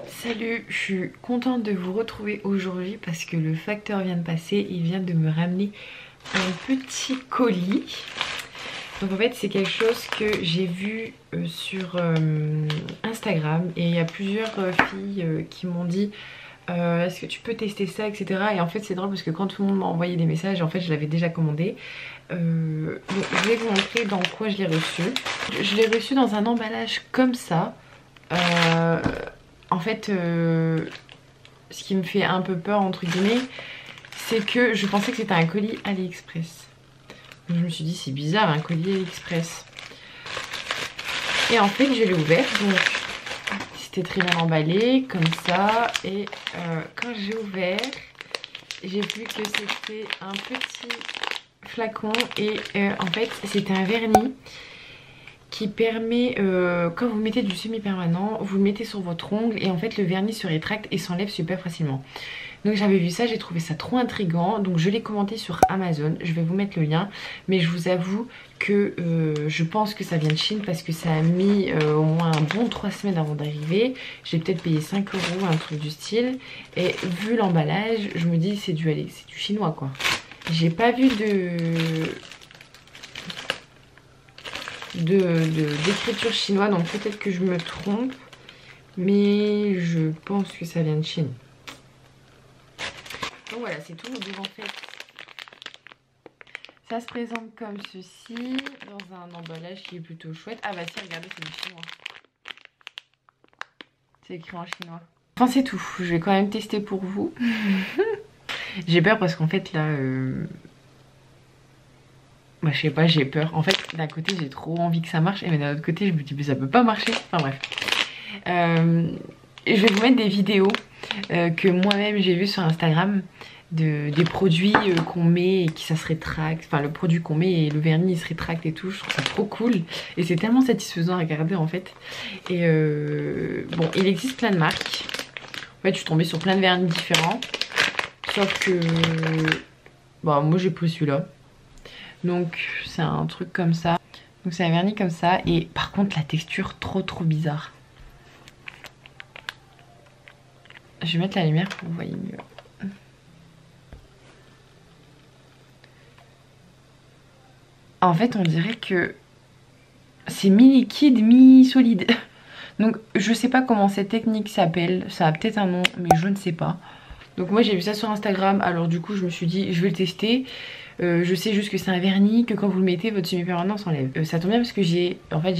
Salut, je suis contente de vous retrouver aujourd'hui parce que le facteur vient de passer, il vient de me ramener un petit colis. Donc en fait c'est quelque chose que j'ai vu sur Instagram et il y a plusieurs filles qui m'ont dit est-ce que tu peux tester ça, etc. Et en fait c'est drôle parce que quand tout le monde m'a envoyé des messages, en fait je l'avais déjà commandé. Donc, je vais vous montrer dans quoi je l'ai reçu. Je l'ai reçu dans un emballage comme ça. En fait, ce qui me fait un peu peur entre guillemets, c'est que je pensais que c'était un colis AliExpress. Donc je me suis dit c'est bizarre un colis AliExpress. Et en fait je l'ai ouvert, donc c'était très bien emballé comme ça. Et quand j'ai ouvert, j'ai vu que c'était un petit flacon et en fait c'était un vernis qui permet, quand vous mettez du semi-permanent, vous le mettez sur votre ongle et en fait le vernis se rétracte et s'enlève super facilement. Donc j'avais vu ça, j'ai trouvé ça trop intriguant, donc je l'ai commandé sur Amazon, je vais vous mettre le lien. Mais je vous avoue que je pense que ça vient de Chine parce que ça a mis au moins un bon 3 semaines avant d'arriver. J'ai peut-être payé 5 €, un truc du style. Et vu l'emballage, je me dis c'est du chinois quoi. J'ai pas vu d'écriture chinoise, donc peut-être que je me trompe, mais je pense que ça vient de Chine. Donc voilà, c'est tout. Donc en fait ça se présente comme ceci dans un emballage qui est plutôt chouette. Ah bah si, regardez, c'est du chinois, c'est écrit en chinois. Enfin c'est tout, je vais quand même tester pour vous. J'ai peur parce qu'en fait là bah, je sais pas, j'ai peur. En fait, d'un côté, j'ai trop envie que ça marche, et d'un autre côté, je me dis, mais ça peut pas marcher. Enfin bref. Je vais vous mettre des vidéos que moi-même j'ai vues sur Instagram des produits qu'on met et qui ça se rétracte. Enfin, le produit qu'on met et le vernis il se rétracte et tout. Je trouve ça trop cool. Et c'est tellement satisfaisant à regarder en fait. Et bon, il existe plein de marques. En fait, je suis tombée sur plein de vernis différents. Sauf que bah, moi j'ai pris celui-là. Donc c'est un truc comme ça. Donc c'est un vernis comme ça. Et par contre la texture trop bizarre. Je vais mettre la lumière pour que vous voyez mieux. En fait on dirait que c'est mi-liquide, mi-solide. Donc je sais pas comment cette technique s'appelle. Ça a peut-être un nom mais je ne sais pas. Donc moi j'ai vu ça sur Instagram. Alors du coup je me suis dit je vais le tester. Je sais juste que c'est un vernis, que quand vous le mettez, votre semi-permanent s'enlève. Ça tombe bien parce que j'ai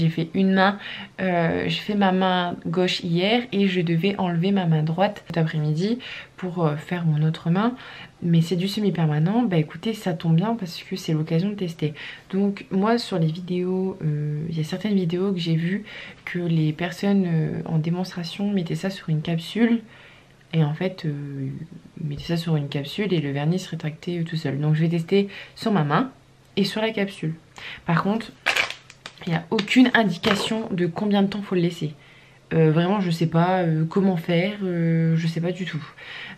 fait une main, j'ai fait ma main gauche hier et je devais enlever ma main droite cet après-midi pour faire mon autre main. Mais c'est du semi-permanent, bah écoutez ça tombe bien parce que c'est l'occasion de tester. Donc moi sur les vidéos, il y a certaines vidéos que j'ai vues que les personnes en démonstration mettaient ça sur une capsule. Et en fait, mettez ça sur une capsule et le vernis se rétractait tout seul. Donc je vais tester sur ma main et sur la capsule. Par contre, il n'y a aucune indication de combien de temps faut le laisser. Vraiment, je sais pas comment faire, je sais pas du tout.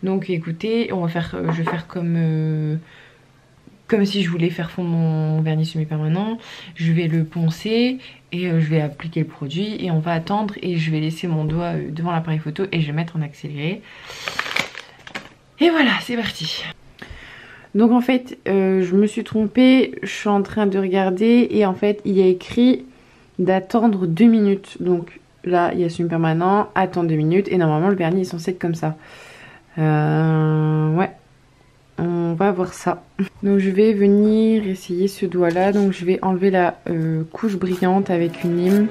Donc écoutez, on va faire, je vais faire comme si je voulais faire fondre mon vernis semi-permanent. Je vais le poncer et je vais appliquer le produit et on va attendre et je vais laisser mon doigt devant l'appareil photo et je vais mettre en accéléré. Et voilà, c'est parti. Donc en fait, je me suis trompée, je suis en train de regarder et en fait, il y a écrit d'attendre 2 minutes. Donc là, il y a semi-permanent, attendre 2 minutes et normalement le vernis est censé être comme ça. Ouais. On va voir ça. Donc je vais venir essayer ce doigt là. Donc je vais enlever la couche brillante avec une lime.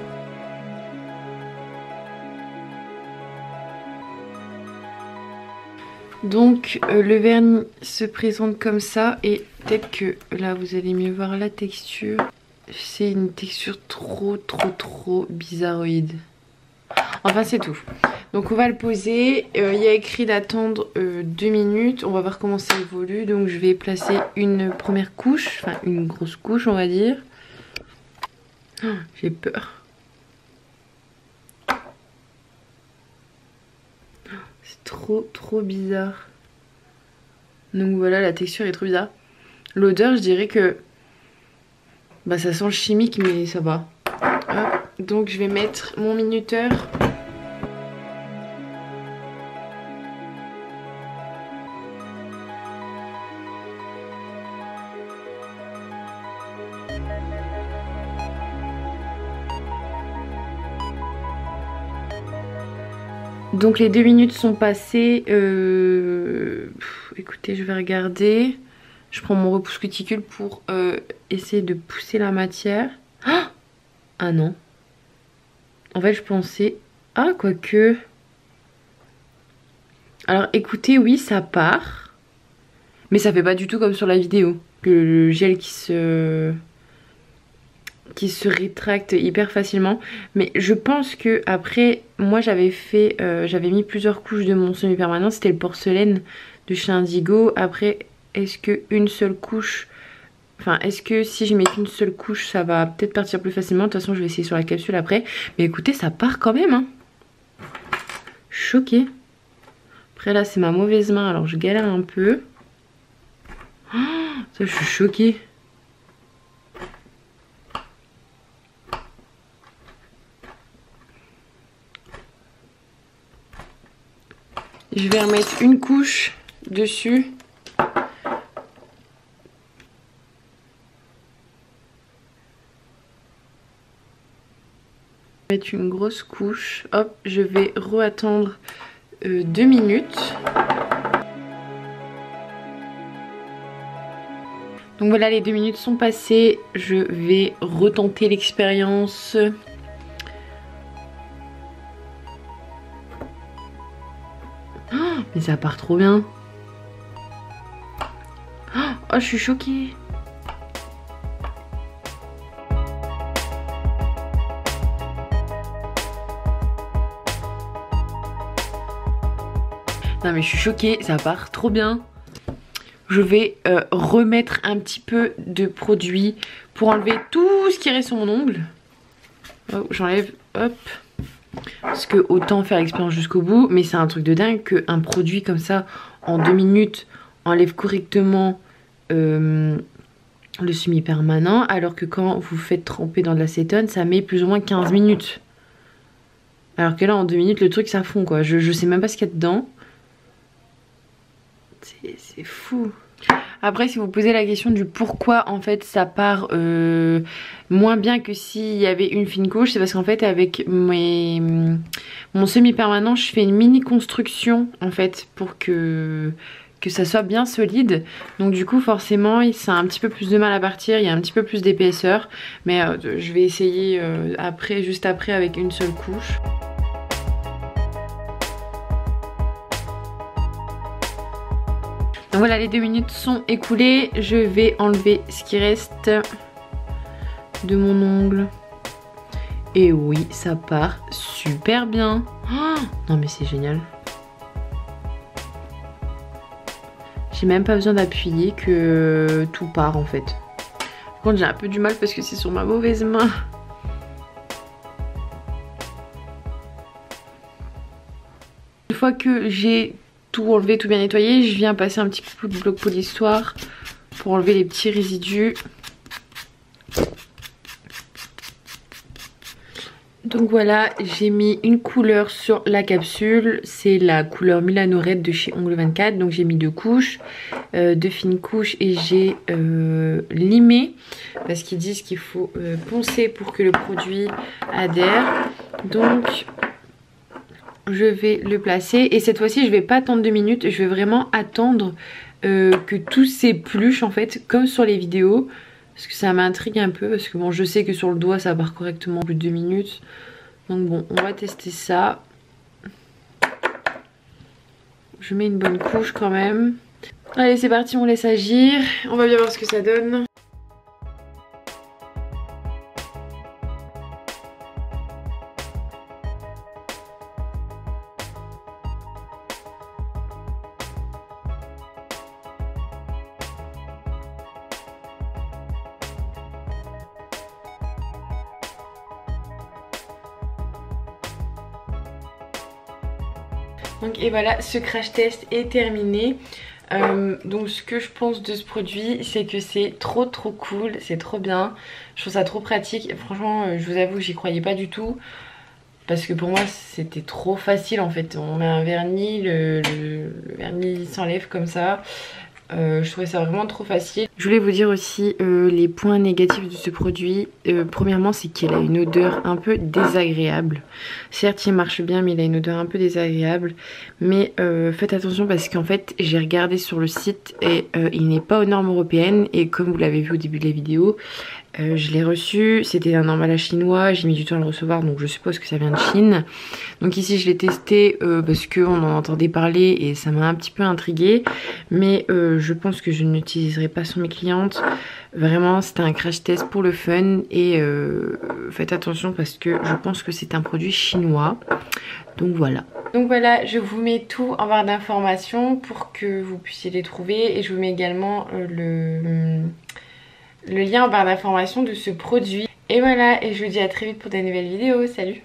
Donc le vernis se présente comme ça. Et peut-être que là vous allez mieux voir la texture. C'est une texture trop bizarroïde. Enfin c'est tout. Donc on va le poser, il y a écrit d'attendre 2 minutes, on va voir comment ça évolue. Donc je vais placer une première couche, enfin une grosse couche on va dire. Oh, j'ai peur. C'est trop bizarre. Donc voilà, la texture est trop bizarre. L'odeur je dirais que bah, ça sent le chimique mais ça va. Hop. Donc je vais mettre mon minuteur. Donc les 2 minutes sont passées. Écoutez, je vais regarder. Je prends mon repousse cuticule pour essayer de pousser la matière. Ah non. En fait je pensais... Ah quoique... Alors écoutez, oui ça part. Mais ça fait pas du tout comme sur la vidéo. Que le gel qui se rétracte hyper facilement. Mais je pense que après, moi j'avais fait, j'avais mis plusieurs couches de mon semi-permanent. C'était le porcelaine de chez Indigo. Après, est-ce que une seule couche... Enfin, est-ce que si je mets qu'une seule couche, ça va peut-être partir plus facilement. De toute façon, je vais essayer sur la capsule après. Mais écoutez, ça part quand même, hein. Choquée. Après là, c'est ma mauvaise main, alors je galère un peu. Oh, ça, je suis choquée. Je vais remettre une couche dessus. Mettre une grosse couche. Hop, je vais re-attendre 2 minutes. Donc voilà, les 2 minutes sont passées. Je vais retenter l'expérience. Oh, mais ça part trop bien. Oh, je suis choquée. Non mais je suis choquée, ça part trop bien. Je vais remettre un petit peu de produit pour enlever tout ce qui reste sur mon ongle. Oh, j'enlève, hop. Parce que autant faire l'expérience jusqu'au bout, mais c'est un truc de dingue qu'un produit comme ça en 2 minutes enlève correctement le semi-permanent, alors que quand vous faites tremper dans de l'acétone, ça met plus ou moins 15 minutes. Alors que là en 2 minutes le truc ça fond quoi, je sais même pas ce qu'il y a dedans. C'est fou. Après si vous posez la question du pourquoi en fait ça part moins bien que s'il y avait une fine couche, c'est parce qu'en fait avec mon semi-permanent je fais une mini construction en fait pour que ça soit bien solide. Donc du coup forcément ça a un petit peu plus de mal à partir, il y a un petit peu plus d'épaisseur. Mais je vais essayer après, juste après avec une seule couche. Donc voilà, les 2 minutes sont écoulées. Je vais enlever ce qui reste de mon ongle. Et oui, ça part super bien. Oh, non mais c'est génial. J'ai même pas besoin d'appuyer que tout part en fait. Par contre j'ai un peu du mal parce que c'est sur ma mauvaise main. Une fois que j'ai tout enlevé, tout bien nettoyé, je viens passer un petit coup de bloc polissoir pour enlever les petits résidus. Donc voilà, j'ai mis une couleur sur la capsule, c'est la couleur Milano Red de chez Ongle 24. Donc j'ai mis 2 couches, 2 fines couches et j'ai limé parce qu'ils disent qu'il faut poncer pour que le produit adhère. Donc je vais le placer et cette fois-ci je vais pas attendre 2 minutes, je vais vraiment attendre que tout s'épluche en fait comme sur les vidéos. Parce que ça m'intrigue un peu, parce que bon je sais que sur le doigt ça part correctement au bout de 2 minutes. Donc bon, on va tester ça. Je mets une bonne couche quand même. Allez c'est parti, on laisse agir. On va bien voir ce que ça donne. Donc et voilà, ce crash test est terminé. Donc ce que je pense de ce produit, c'est que c'est trop cool, c'est trop bien. Je trouve ça trop pratique. Et franchement, je vous avoue que j'y croyais pas du tout. Parce que pour moi, c'était trop facile en fait. On met un vernis, le vernis s'enlève comme ça. Je trouvais ça vraiment trop facile. Je voulais vous dire aussi les points négatifs de ce produit. Premièrement, c'est qu'il a une odeur un peu désagréable. Certes, il marche bien, mais il a une odeur un peu désagréable. Mais faites attention parce qu'en fait, j'ai regardé sur le site et il n'est pas aux normes européennes. Et comme vous l'avez vu au début de la vidéo, je l'ai reçu, c'était un emballage chinois, j'ai mis du temps à le recevoir donc je suppose que ça vient de Chine. Donc ici je l'ai testé parce qu'on en entendait parler et ça m'a un petit peu intriguée. Mais je pense que je n'utiliserai pas sur mes clientes. Vraiment c'était un crash test pour le fun et faites attention parce que je pense que c'est un produit chinois. Donc voilà. Donc voilà, je vous mets tout en barre d'informations pour que vous puissiez les trouver. Et je vous mets également le lien en barre d'informations de ce produit. Et voilà, et je vous dis à très vite pour des nouvelles vidéos. Salut!